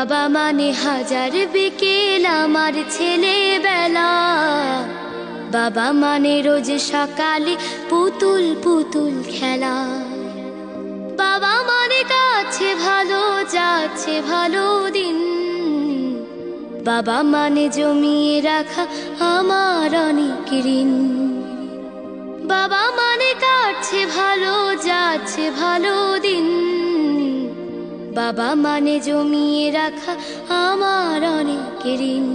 বাবা মানে হাজার বিকেল আমার ছেলেবেলা। বাবা মানে রোজ সকালে পুতুল পুতুল খেলা। বাবা মানে কাছে ভালো যাচ্ছে ভালো দিন। বাবা মানে জমিয়ে রাখা আমার অনেক ঋণ। বাবা মানে কাটছে ভালো যাচ্ছে ভালো দিন। বাবা মানে জমিয়ে রাখা আমার অনেক ঋণ।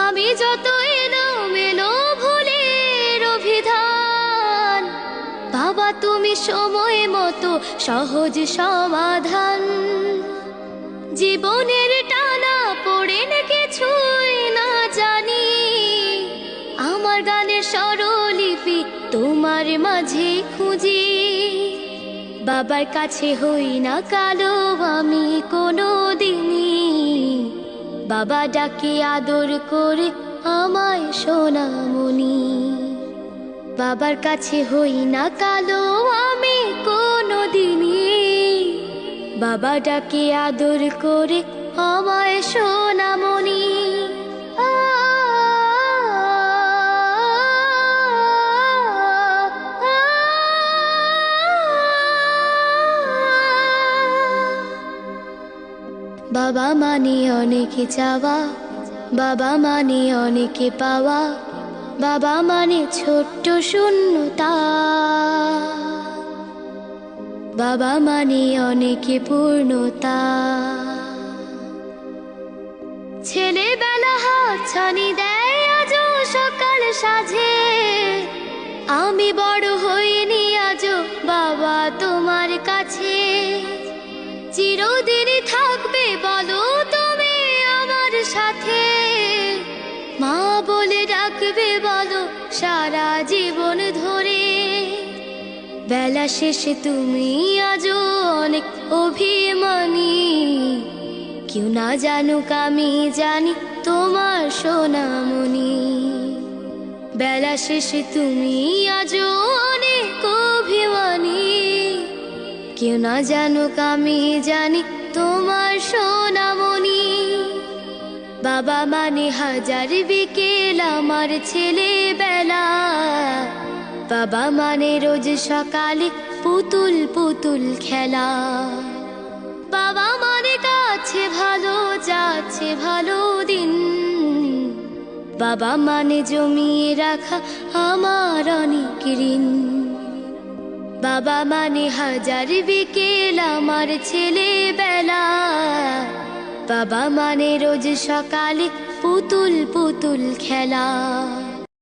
আমি যত এলোমেলো ভুলের অভিধান, বাবা তুমি সময় মতো সহজ সমাধান। জীবনের টানা পড়েন কিছুই না জানি, আমার গানের স্বরলিপি তোমার মাঝে খুঁজি। বাবার কাছে হই না কালো আমি কোনো দিনই, বাবা ডাকে আদর করে আমায় সোনামণি। বাবার কাছে হই না কালো আমি কোনো দিনই, বাবা ডাকে আদর করে আমায় সোনামণি। বাবা মানে অনেক চাওয়া, বাবা মানে অনেক পাওয়া। বাবা মানে ছোট্ট শূন্যতা, বাবা মানে অনেক পূর্ণতা। ছেলেবেলা হাতছানি দেয় আজও সকাল সাজে, আমি বড় হইনি আজও বাবা তোমার কাছে। চিরদিন থাকবে বলো তুমি আমার সাথে, মা বলে ডাকবে বলো সারা জীবন ধরে। বেলা শেষে তুমি আজও অনেক অভিমানী, কেউ না জানুক আমি জানি তোমার সোনামণি। বেলা শেষে তুমি আজও অনেক অভিমানী, কেউ না জানুক আমি জানি তোমার সোনামণি। বাবা মানে হাজার বিকেল আমার ছেলেবেলা। বাবা মানে রোজ সকালে পুতুল পুতুল খেলা। বাবা মানে কাছে ভালো যাচ্ছে ভালো দিন। বাবা মানে জমিয়ে রাখা আমার অনেক ঋণ। বাবা মানে হাজার বিকেল আমার ছেলেবেলা। বাবা মানে রোজ সকালে পুতুল পুতুল খেলা।